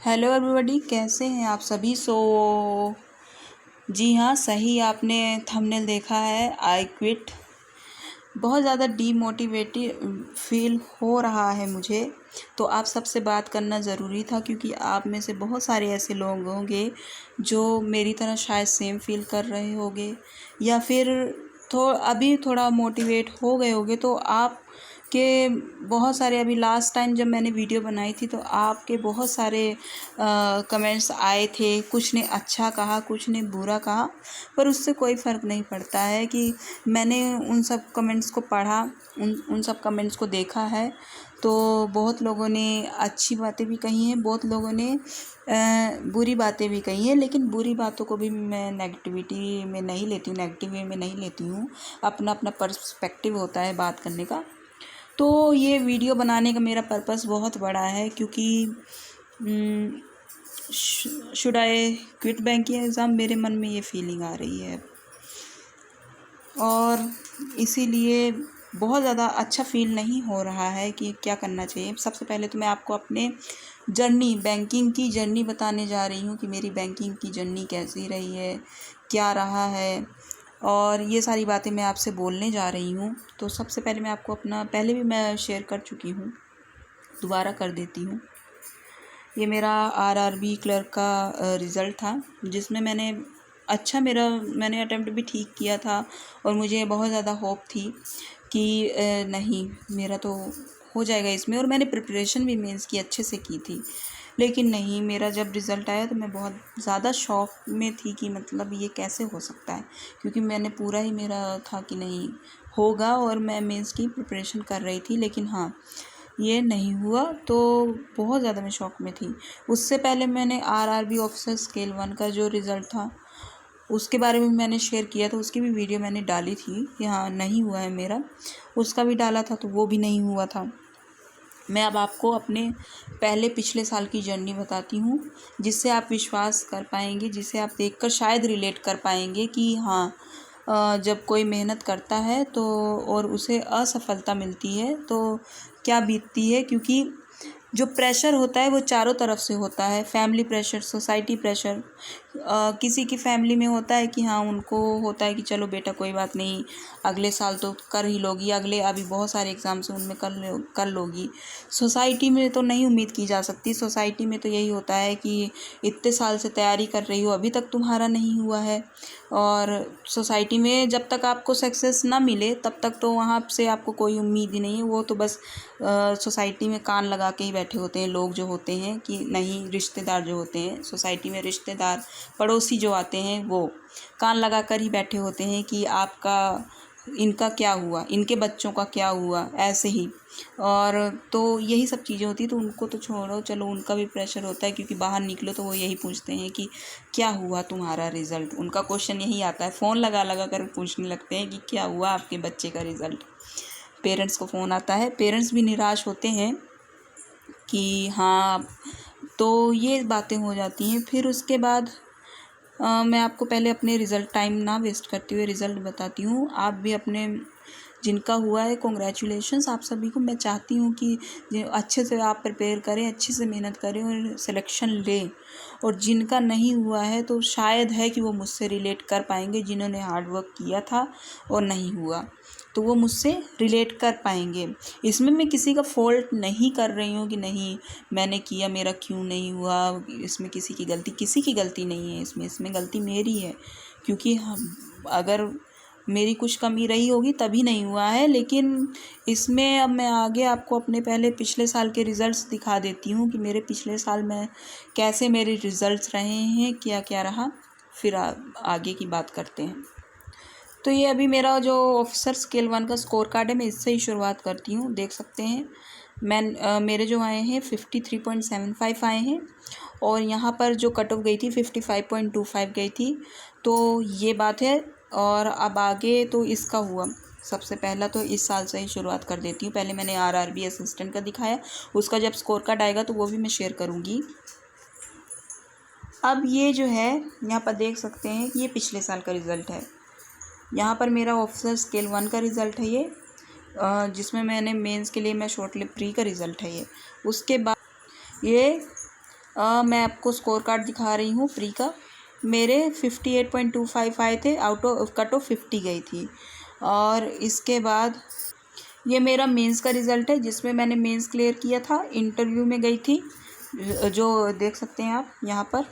Hello everybody, कैसे हैं आप सभी। जी हाँ, सही आपने थंबनेल देखा है। I quit. बहुत ज़्यादा डीमोटिवेटेड फील हो रहा है मुझे, तो आप सबसे बात करना ज़रूरी था क्योंकि आप में से बहुत सारे ऐसे लोग होंगे जो मेरी तरह शायद सेम फील कर रहे होंगे या फिर अभी थोड़ा मोटिवेट हो गए होंगे। तो आप के बहुत सारे अभी लास्ट टाइम जब मैंने वीडियो बनाई थी तो आपके बहुत सारे कमेंट्स आए थे। कुछ ने अच्छा कहा, कुछ ने बुरा कहा, पर उससे कोई फ़र्क नहीं पड़ता है कि मैंने उन सब कमेंट्स को पढ़ा, उन सब कमेंट्स को देखा है। तो बहुत लोगों ने अच्छी बातें भी कही हैं, बहुत लोगों ने बुरी बातें भी कही हैं, लेकिन बुरी बातों को भी मैं नेगेटिविटी में नहीं लेती हूँ, नेगेटिव वे में नहीं लेती हूँ। अपना अपना पर्सपेक्टिव होता है बात करने का। तो ये वीडियो बनाने का मेरा पर्पस बहुत बड़ा है क्योंकि should I quit banking exam, मेरे मन में ये फीलिंग आ रही है और इसीलिए बहुत ज़्यादा अच्छा फील नहीं हो रहा है कि क्या करना चाहिए। सबसे पहले तो मैं आपको अपने बैंकिंग की जर्नी बताने जा रही हूँ कि मेरी बैंकिंग की जर्नी कैसी रही है, क्या रहा है, और ये सारी बातें मैं आपसे बोलने जा रही हूँ। तो सबसे पहले मैं आपको अपना, पहले भी मैं शेयर कर चुकी हूँ, दोबारा कर देती हूँ। ये मेरा आरआरबी क्लर्क का रिज़ल्ट था जिसमें मैंने अटेम्प्ट भी ठीक किया था और मुझे बहुत ज़्यादा होप थी कि नहीं, मेरा तो हो जाएगा इसमें, और मैंने प्रिपरेशन भी मेंस की अच्छे से की थी। लेकिन नहीं, मेरा जब रिज़ल्ट आया तो मैं बहुत ज़्यादा शॉक में थी कि मतलब ये कैसे हो सकता है, क्योंकि मैंने पूरा ही मेरा था कि नहीं होगा और मैं मेंस की प्रिपरेशन कर रही थी, लेकिन हाँ ये नहीं हुआ। तो बहुत ज़्यादा मैं शॉक में थी। उससे पहले मैंने आरआरबी ऑफिसर स्केल 1 का जो रिज़ल्ट था उसके बारे में मैंने शेयर किया था, उसकी भी वीडियो मैंने डाली थी कि हाँ नहीं हुआ है मेरा, उसका भी डाला था तो वो भी नहीं हुआ था। मैं अब आपको अपने पिछले साल की जर्नी बताती हूँ जिससे आप विश्वास कर पाएंगे, जिसे आप देखकर शायद रिलेट कर पाएंगे कि हाँ जब कोई मेहनत करता है तो और उसे असफलता मिलती है तो क्या बीतती है। क्योंकि जो प्रेशर होता है वो चारों तरफ से होता है, फैमिली प्रेशर, सोसाइटी प्रेशर। किसी की फैमिली में होता है कि हाँ उनको होता है कि चलो बेटा कोई बात नहीं, अगले साल तो कर ही लोगी, अगले अभी बहुत सारे एग्ज़ाम्स हैं उनमें कर लोगी। सोसाइटी में तो नहीं उम्मीद की जा सकती। सोसाइटी में तो यही होता है कि इतने साल से तैयारी कर रही हो, अभी तक तुम्हारा नहीं हुआ है। और सोसाइटी में जब तक आपको सक्सेस ना मिले तब तक तो वहाँ से आपको कोई उम्मीद ही नहीं है। वो तो बस सोसाइटी में कान लगा के ही बैठे होते हैं लोग जो होते हैं कि नहीं, रिश्तेदार जो होते हैं सोसाइटी में, रिश्तेदार पड़ोसी जो आते हैं वो कान लगा कर ही बैठे होते हैं कि आपका, इनका क्या हुआ, इनके बच्चों का क्या हुआ, ऐसे ही। और तो यही सब चीज़ें होती तो उनको तो छोड़ो, चलो उनका भी प्रेशर होता है क्योंकि बाहर निकलो तो वो यही पूछते हैं कि क्या हुआ तुम्हारा रिज़ल्ट। उनका क्वेश्चन यही आता है, फ़ोन लगा लगा कर पूछने लगते हैं कि क्या हुआ आपके बच्चे का रिज़ल्ट। पेरेंट्स को फ़ोन आता है, पेरेंट्स भी निराश होते हैं कि हाँ, तो ये बातें हो जाती हैं। फिर उसके बाद मैं आपको पहले अपने रिज़ल्ट, टाइम ना वेस्ट करते हुए रिज़ल्ट बताती हूँ। आप भी अपने, जिनका हुआ है कॉन्ग्रेचुलेशंस आप सभी को। मैं चाहती हूँ कि अच्छे से आप प्रिपेयर करें, अच्छे से मेहनत करें और सिलेक्शन लें। और जिनका नहीं हुआ है तो शायद है कि वो मुझसे रिलेट कर पाएंगे, जिन्होंने हार्ड वर्क किया था और नहीं हुआ तो वो मुझसे रिलेट कर पाएंगे। इसमें मैं किसी का फॉल्ट नहीं कर रही हूँ कि नहीं मैंने किया, मेरा क्यों नहीं हुआ, इसमें किसी की गलती नहीं है। इसमें गलती मेरी है क्योंकि हम, अगर मेरी कुछ कमी रही होगी तभी नहीं हुआ है। लेकिन इसमें अब मैं आगे आपको अपने पिछले साल के रिज़ल्ट्स दिखा देती हूँ कि मेरे पिछले साल में कैसे मेरे रिज़ल्ट्स रहे हैं, क्या क्या रहा, फिर आगे की बात करते हैं। तो ये अभी मेरा जो ऑफिसर स्केल 1 का स्कोर कार्ड है, मैं इससे ही शुरुआत करती हूँ। देख सकते हैं मेरे जो आए हैं 53.75 आए हैं और यहाँ पर जो कट ऑफ गई थी 55.25 गई थी। तो ये बात है। और अब आगे तो इसका हुआ, सबसे पहला तो इस साल से ही शुरुआत कर देती हूँ। पहले मैंने आरआरबी असिस्टेंट का दिखाया, उसका जब स्कोर कार्ड आएगा तो वो भी मैं शेयर करूँगी। अब ये जो है यहाँ पर देख सकते हैं कि ये पिछले साल का रिज़ल्ट है। यहाँ पर मेरा ऑफिसर स्केल 1 का रिज़ल्ट है ये, जिसमें मैंने मेंस के लिए मैं शॉर्टलिस्ट प्री का रिज़ल्ट है ये। उसके बाद ये मैं आपको स्कोर कार्ड दिखा रही हूँ प्री का। मेरे 58.25 आए थे, आउट ऑफ कट ऑफ 50 गई थी। और इसके बाद ये मेरा मेंस का रिज़ल्ट है, जिसमें मैंने मेंस क्लियर किया था, इंटरव्यू में गई थी, जो देख सकते हैं आप यहाँ पर।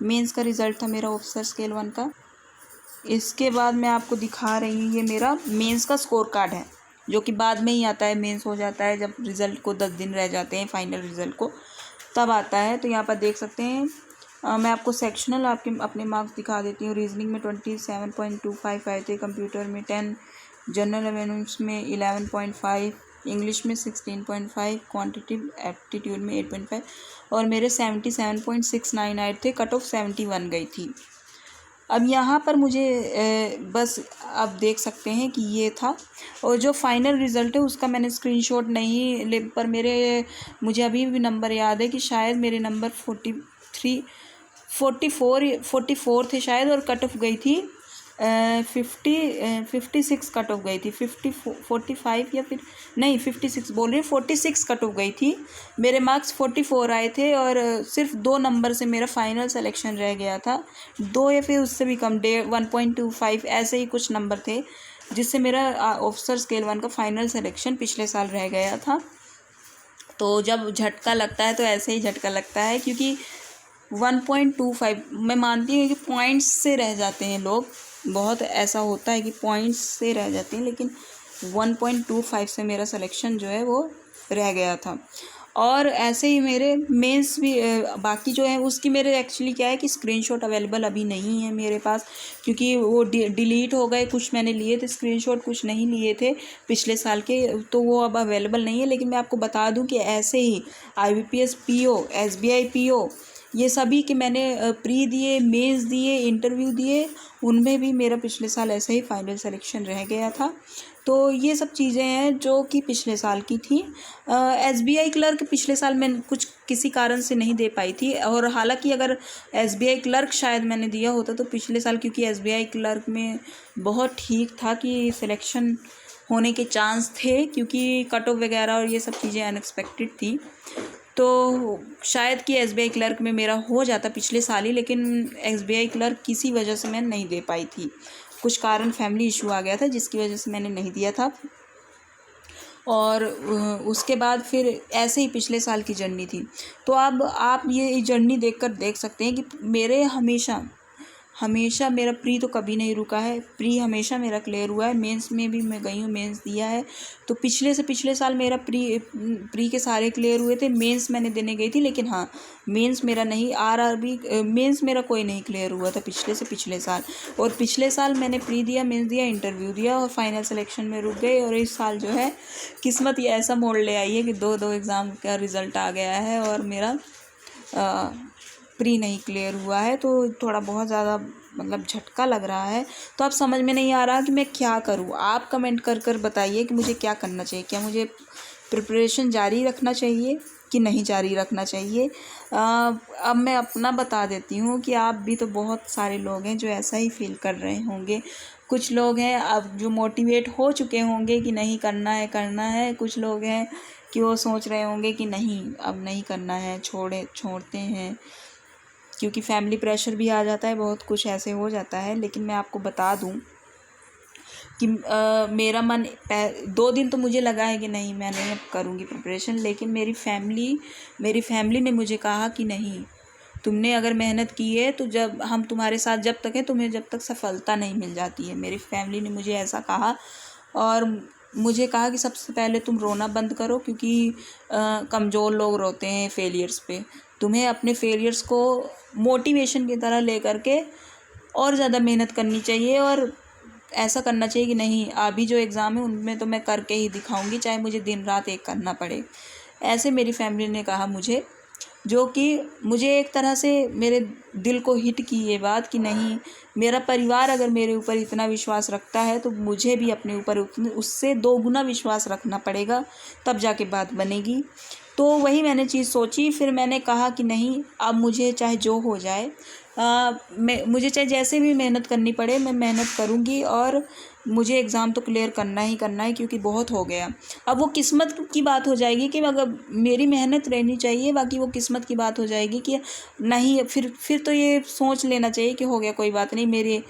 मेंस का रिज़ल्ट था मेरा ऑफिसर स्केल 1 का। इसके बाद मैं आपको दिखा रही हूँ, ये मेरा मेंस का स्कोर कार्ड है, जो कि बाद में ही आता है। मेंस हो जाता है जब रिज़ल्ट को 10 दिन रह जाते हैं फाइनल रिज़ल्ट को, तब आता है। तो यहाँ पर देख सकते हैं। मैं आपको सेक्शनल अपने मार्क्स दिखा देती हूँ। रीजनिंग में 27.25 आए थे, कंप्यूटर में 10, जनरल अवेयरनेस में 11.5, इंग्लिश में 16.5, क्वांटिटेटिव एप्टीट्यूड में 8.5 और मेरे 77.69 आए थे। कट ऑफ 71 गई थी। अब यहाँ पर मुझे बस आप देख सकते हैं कि ये था। और जो फाइनल रिज़ल्ट है उसका मैंने स्क्रीनशॉट नहीं ले, पर मुझे अभी भी नंबर याद है कि शायद मेरे नंबर 44 थे शायद, और कट ऑफ गई थी 56 कट ऑफ गई थी। 45 या फिर नहीं, 56 बोल रही हूँ, 46 कट ऑफ गई थी। मेरे मार्क्स 44 आए थे और सिर्फ 2 नंबर से मेरा फाइनल सिलेक्शन रह गया था। 2 या फिर उससे भी कम, 1.25 ऐसे ही कुछ नंबर थे, जिससे मेरा ऑफिसर स्केल 1 का फाइनल सिलेक्शन पिछले साल रह गया था। तो जब झटका लगता है तो ऐसे ही झटका लगता है, क्योंकि 1.25 मैं मानती हूँ कि पॉइंट्स से रह जाते हैं लोग, बहुत ऐसा होता है कि पॉइंट्स से रह जाते हैं, लेकिन 1.25 से मेरा सिलेक्शन जो है वो रह गया था। और ऐसे ही मेरे मेंस भी बाकी जो है उसकी मेरे एक्चुअली क्या है कि स्क्रीनशॉट अवेलेबल अभी नहीं है मेरे पास, क्योंकि वो डिलीट हो गए। कुछ मैंने लिए थे स्क्रीनशॉट, कुछ नहीं लिए थे पिछले साल के, तो वो अब अवेलेबल नहीं है। लेकिन मैं आपको बता दूं कि ऐसे ही IBPS PO, SBI PO, ये सभी के मैंने प्री दिए, मेंस दिए, इंटरव्यू दिए, उनमें भी मेरा पिछले साल ऐसे ही फाइनल सिलेक्शन रह गया था। तो ये सब चीज़ें हैं जो कि पिछले साल की थी। SBI क्लर्क पिछले साल मैं कुछ किसी कारण से नहीं दे पाई थी, और हालांकि अगर SBI क्लर्क शायद मैंने दिया होता तो पिछले साल, क्योंकि SBI क्लर्क में बहुत ठीक था कि सिलेक्शन होने के चांस थे, क्योंकि कट ऑफ वगैरह और ये सब चीज़ें अनएक्सपेक्टेड थी। तो शायद कि SBI क्लर्क में मेरा हो जाता पिछले साल ही, लेकिन SBI क्लर्क किसी वजह से मैं नहीं दे पाई थी। कुछ कारण, फैमिली इशू आ गया था, जिसकी वजह से मैंने नहीं दिया था। और उसके बाद फिर ऐसे ही पिछले साल की जर्नी थी। तो अब आप ये जर्नी देखकर देख सकते हैं कि मेरे हमेशा मेरा प्री तो कभी नहीं रुका है। प्री हमेशा मेरा क्लियर हुआ है। मेंस में भी मैं गई हूँ, मेंस दिया है। तो पिछले साल मेरा प्री के सारे क्लियर हुए थे। मेंस मैंने देने गई थी, लेकिन हाँ, मेंस मेरा नहीं, RRB मेंस मेरा कोई नहीं क्लियर हुआ था पिछले साल। और पिछले साल मैंने प्री दिया, मेंस दिया, इंटरव्यू दिया और फाइनल सिलेक्शन में रुक गए। और इस साल जो है किस्मत ये ऐसा मोड़ ले आई है कि 2 एग्ज़ाम का रिज़ल्ट आ गया है और मेरा प्री नहीं क्लियर हुआ है। तो थोड़ा बहुत ज़्यादा मतलब झटका लग रहा है। तो अब समझ में नहीं आ रहा कि मैं क्या करूँ। आप कमेंट कर बताइए कि मुझे क्या करना चाहिए। क्या मुझे प्रिपरेशन जारी रखना चाहिए कि नहीं जारी रखना चाहिए? अब मैं अपना बता देती हूँ कि आप भी तो बहुत सारे लोग हैं जो ऐसा ही फील कर रहे होंगे। कुछ लोग हैं अब जो मोटिवेट हो चुके होंगे कि नहीं करना है। कुछ लोग हैं कि वो सोच रहे होंगे कि नहीं, अब नहीं करना है, छोड़ते हैं, क्योंकि फैमिली प्रेशर भी आ जाता है, बहुत कुछ ऐसे हो जाता है। लेकिन मैं आपको बता दूं कि मेरा मन 2 दिन तो मुझे लगा है कि नहीं, मैं नहीं अब करूँगी प्रिपरेशन। लेकिन मेरी फैमिली ने मुझे कहा कि नहीं, तुमने अगर मेहनत की है तो जब हम तुम्हारे साथ जब तक है, तुम्हें जब तक सफलता नहीं मिल जाती है। मेरी फैमिली ने मुझे ऐसा कहा और मुझे कहा कि सबसे पहले तुम रोना बंद करो, क्योंकि कमज़ोर लोग रोते हैं फेलियर्स पे। तुम्हें अपने फेलियर्स को मोटिवेशन की तरह ले करके और ज़्यादा मेहनत करनी चाहिए, और ऐसा करना चाहिए कि नहीं, अभी जो एग्ज़ाम है उनमें तो मैं करके ही दिखाऊंगी, चाहे मुझे दिन रात एक करना पड़े। ऐसे मेरी फैमिली ने कहा मुझे, जो कि मुझे एक तरह से मेरे दिल को हिट की ये बात कि नहीं, मेरा परिवार अगर मेरे ऊपर इतना विश्वास रखता है तो मुझे भी अपने ऊपर उससे 2 गुना विश्वास रखना पड़ेगा, तब जाके बात बनेगी। तो वही मैंने चीज़ सोची, फिर मैंने कहा कि नहीं, अब मुझे चाहे जो हो जाए, मुझे चाहे जैसे भी मेहनत करनी पड़े मैं मेहनत करूँगी और मुझे एग्ज़ाम तो क्लियर करना ही करना है, क्योंकि बहुत हो गया। अब वो किस्मत की बात हो जाएगी कि अगर मेरी मेहनत रहनी चाहिए, बाकी वो किस्मत की बात हो जाएगी कि नहीं, फिर तो ये सोच लेना चाहिए कि हो गया, कोई बात नहीं, मेरे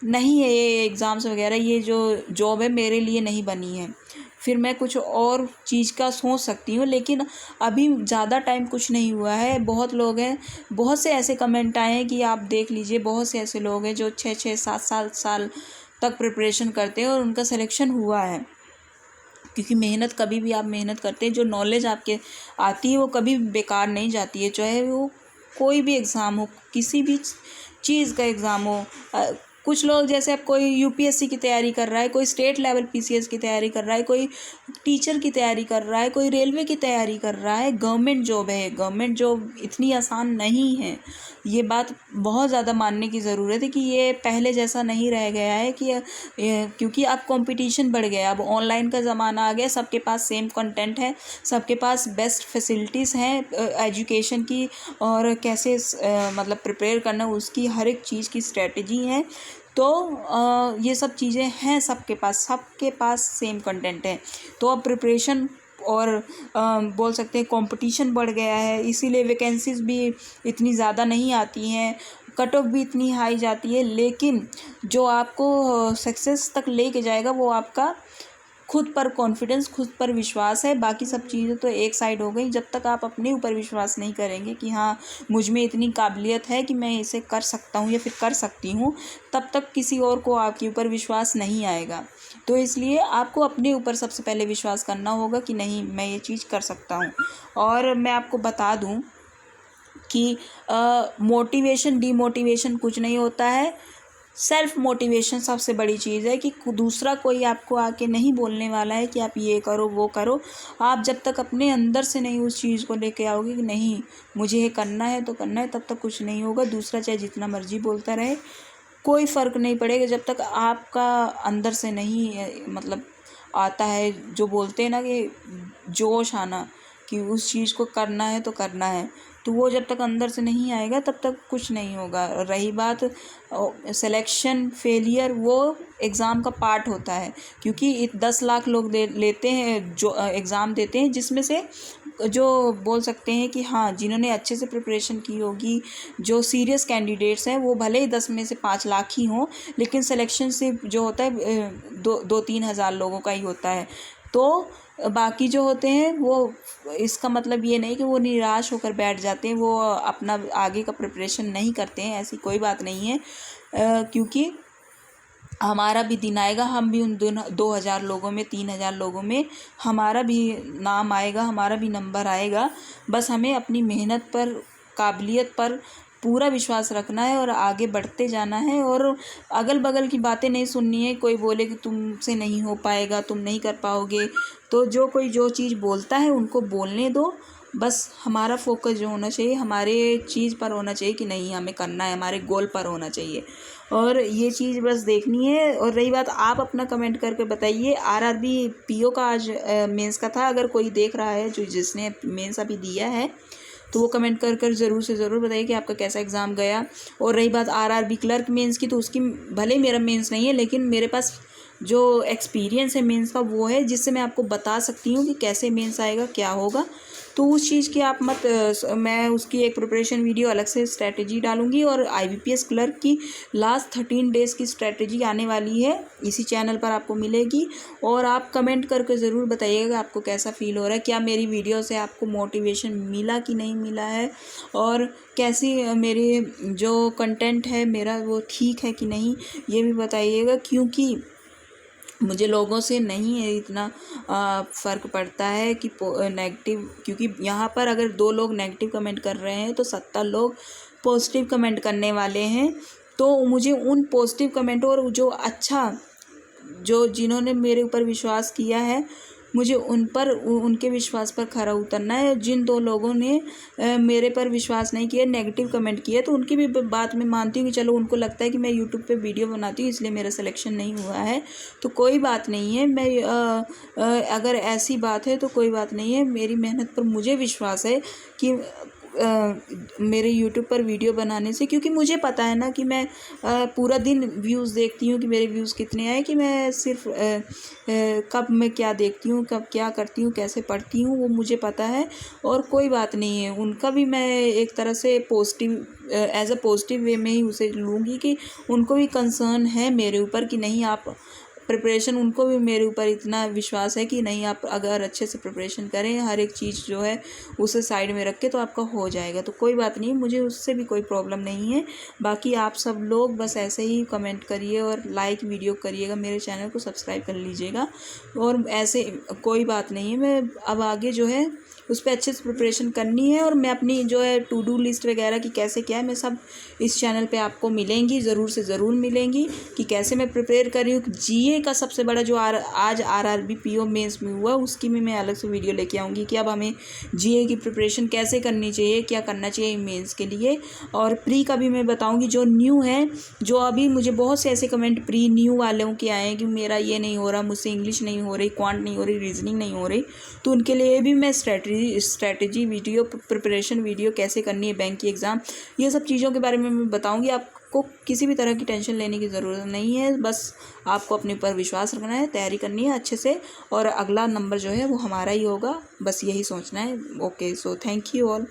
नहीं है ये एग्ज़ाम्स वगैरह, ये जो जॉब है मेरे लिए नहीं बनी है, फिर मैं कुछ और चीज़ का सोच सकती हूँ। लेकिन अभी ज़्यादा टाइम कुछ नहीं हुआ है। बहुत लोग हैं, बहुत से ऐसे कमेंट आए हैं कि आप देख लीजिए, बहुत से ऐसे लोग हैं जो 6-6 7-7 साल तक प्रिपरेशन करते हैं और उनका सिलेक्शन हुआ है। क्योंकि मेहनत, कभी भी आप मेहनत करते हैं, जो नॉलेज आपके आती है वो कभी बेकार नहीं जाती है, चाहे वो कोई भी एग्ज़ाम हो, किसी भी चीज़ का एग्ज़ाम हो। कुछ लोग, जैसे अब कोई यूपीएससी की तैयारी कर रहा है, कोई स्टेट लेवल पीसीएस की तैयारी कर रहा है, कोई टीचर की तैयारी कर रहा है, कोई रेलवे की तैयारी कर रहा है, गवर्नमेंट जॉब है। गवर्नमेंट जॉब इतनी आसान नहीं है, ये बात बहुत ज़्यादा मानने की ज़रूरत है कि ये पहले जैसा नहीं रह गया है कि क्योंकि अब कंपटीशन बढ़ गया, अब ऑनलाइन का ज़माना आ गया, सबके पास सेम कंटेंट है, सबके पास बेस्ट फैसिलिटीज़ हैं एजुकेशन की, और कैसे मतलब प्रिपेयर करना, उसकी हर एक चीज़ की स्ट्रेटजी है। तो ये सब चीज़ें हैं सबके पास सेम कंटेंट है। तो अब प्रिपरेशन और बोल सकते हैं कंपटीशन बढ़ गया है, इसीलिए वैकेंसीज़ भी इतनी ज़्यादा नहीं आती हैं, कट ऑफ भी इतनी हाई जाती है। लेकिन जो आपको सक्सेस तक लेके जाएगा वो आपका खुद पर कॉन्फिडेंस, खुद पर विश्वास है। बाकी सब चीज़ें तो एक साइड हो गई। जब तक आप अपने ऊपर विश्वास नहीं करेंगे कि हाँ, मुझ में इतनी काबिलियत है कि मैं इसे कर सकता हूँ या फिर कर सकती हूँ, तब तक किसी और को आपके ऊपर विश्वास नहीं आएगा। तो इसलिए आपको अपने ऊपर सबसे पहले विश्वास करना होगा कि नहीं, मैं ये चीज़ कर सकता हूँ। और मैं आपको बता दूँ कि मोटिवेशन, डीमोटिवेशन कुछ नहीं होता है। सेल्फ मोटिवेशन सबसे बड़ी चीज़ है कि दूसरा कोई आपको आके नहीं बोलने वाला है कि आप ये करो वो करो। आप जब तक अपने अंदर से नहीं उस चीज़ को लेके आओगे कि नहीं, मुझे ये करना है तो करना है, तब तक कुछ नहीं होगा। दूसरा चाहे जितना मर्जी बोलता रहे, कोई फ़र्क नहीं पड़ेगा, जब तक आपका अंदर से नहीं मतलब आता है, जो बोलते हैं ना कि जोश आना कि उस चीज़ को करना है तो करना है, तो वो जब तक अंदर से नहीं आएगा तब तक कुछ नहीं होगा। रही बात सिलेक्शन फेलियर, वो एग्ज़ाम का पार्ट होता है, क्योंकि 10 लाख लोग लेते हैं जो एग्ज़ाम देते हैं, जिसमें से जो बोल सकते हैं कि हाँ, जिन्होंने अच्छे से प्रिपरेशन की होगी, जो सीरियस कैंडिडेट्स हैं, वो भले ही 10 में से 5 लाख ही हों, लेकिन सिलेक्शन से जो होता है 2-3 हज़ार लोगों का ही होता है। तो बाकी जो होते हैं वो, इसका मतलब ये नहीं कि वो निराश होकर बैठ जाते हैं, वो अपना आगे का प्रिपरेशन नहीं करते हैं, ऐसी कोई बात नहीं है। क्योंकि हमारा भी दिन आएगा, हम भी उन 2,000 लोगों में, 3,000 लोगों में हमारा भी नाम आएगा, हमारा भी नंबर आएगा। बस हमें अपनी मेहनत पर, काबिलियत पर पूरा विश्वास रखना है और आगे बढ़ते जाना है। और अगल बगल की बातें नहीं सुननी है। कोई बोले कि तुमसे नहीं हो पाएगा, तुम नहीं कर पाओगे, तो जो चीज़ बोलता है उनको बोलने दो। बस हमारा फोकस जो होना चाहिए, हमारे चीज़ पर होना चाहिए कि नहीं, हमें करना है, हमारे गोल पर होना चाहिए, और ये चीज़ बस देखनी है। और रही बात, आप अपना कमेंट करके बताइए। आरआरबी पीओ का आज मेंस का था, अगर कोई देख रहा है जिसने मेंस अभी दिया है, तो वो कमेंट कर ज़रूर से ज़रूर बताइए कि आपका कैसा एग्ज़ाम गया। और रही बात आरआरबी क्लर्क मेंस की, तो उसकी भले मेरा मेंस नहीं है, लेकिन मेरे पास जो एक्सपीरियंस है मेंस का वो है, जिससे मैं आपको बता सकती हूँ कि कैसे मेंस आएगा, क्या होगा। तो उस चीज़ की आप मत, मैं उसकी एक प्रिपरेशन वीडियो अलग से स्ट्रैटेजी डालूंगी, और आईबीपीएस क्लर्क की लास्ट 13 डेज़ की स्ट्रैटेजी आने वाली है, इसी चैनल पर आपको मिलेगी। और आप कमेंट करके ज़रूर बताइएगा आपको कैसा फ़ील हो रहा है, क्या मेरी वीडियो से आपको मोटिवेशन मिला कि नहीं मिला है, और कैसी मेरी जो कंटेंट है मेरा वो ठीक है कि नहीं, ये भी बताइएगा। क्योंकि मुझे लोगों से नहीं है इतना फ़र्क पड़ता है कि नेगेटिव, क्योंकि यहाँ पर अगर 2 लोग नेगेटिव कमेंट कर रहे हैं तो 70 लोग पॉजिटिव कमेंट करने वाले हैं। तो मुझे उन पॉजिटिव कमेंट और जो अच्छा, जो जिन्होंने मेरे ऊपर विश्वास किया है, मुझे उनके विश्वास पर खरा उतरना है। जिन 2 लोगों ने मेरे पर विश्वास नहीं किया, नेगेटिव कमेंट किए, तो उनकी भी बात मैं मानती हूँ कि चलो उनको लगता है कि मैं यूट्यूब पे वीडियो बनाती हूँ इसलिए मेरा सिलेक्शन नहीं हुआ है, तो कोई बात नहीं है। अगर ऐसी बात है तो कोई बात नहीं है। मेरी मेहनत पर मुझे विश्वास है कि मेरे यूट्यूब पर वीडियो बनाने से, क्योंकि मुझे पता है ना कि मैं पूरा दिन व्यूज़ देखती हूँ कि मेरे व्यूज़ कितने आए, कि मैं सिर्फ कब मैं क्या देखती हूँ, कब क्या करती हूँ, कैसे पढ़ती हूँ, वो मुझे पता है। और कोई बात नहीं है, उनका भी मैं एक तरह से एज अ पॉजिटिव वे में ही उसे लूँगी कि उनको भी कंसर्न है मेरे ऊपर कि नहीं आप प्रिपरेशन, उनको भी मेरे ऊपर इतना विश्वास है कि नहीं आप अगर अच्छे से प्रिपरेशन करें, हर एक चीज़ जो है उसे साइड में रख के, तो आपका हो जाएगा। तो कोई बात नहीं, मुझे उससे भी कोई प्रॉब्लम नहीं है। बाकी आप सब लोग बस ऐसे ही कमेंट करिए और लाइक वीडियो करिएगा, मेरे चैनल को सब्सक्राइब कर लीजिएगा। और ऐसे कोई बात नहीं है, मैं अब आगे जो है उस पर अच्छे से प्रिपरेशन करनी है। और मैं अपनी जो है टू डू लिस्ट वगैरह की कैसे क्या है, मैं सब इस चैनल पे आपको मिलेंगी, ज़रूर से ज़रूर मिलेंगी कि कैसे मैं प्रिपेयर कर रही हूँ। जीए का सबसे बड़ा जो आज आरआरबी पीओ मेंस में हुआ, उसकी भी मैं अलग से वीडियो लेके आऊँगी कि अब हमें जीए की प्रिपरेशन कैसे करनी चाहिए, क्या करना चाहिए मेंस के लिए। और प्री का भी मैं बताऊँगी, जो न्यू है, जो अभी मुझे बहुत से ऐसे कमेंट प्री न्यू वालों के आए हैं कि मेरा ये नहीं हो रहा, मुझसे इंग्लिश नहीं हो रही, क्वांट नहीं हो रही, रीजनिंग नहीं हो रही, तो उनके लिए भी मैं स्ट्रैटेजी वीडियो, प्रिपरेशन वीडियो कैसे करनी है बैंक की एग्ज़ाम, ये सब चीज़ों के बारे में मैं बताऊंगी। आपको किसी भी तरह की टेंशन लेने की ज़रूरत नहीं है, बस आपको अपने ऊपर विश्वास रखना है, तैयारी करनी है अच्छे से, और अगला नंबर जो है वो हमारा ही होगा, बस यही सोचना है। Okay, so thank you all.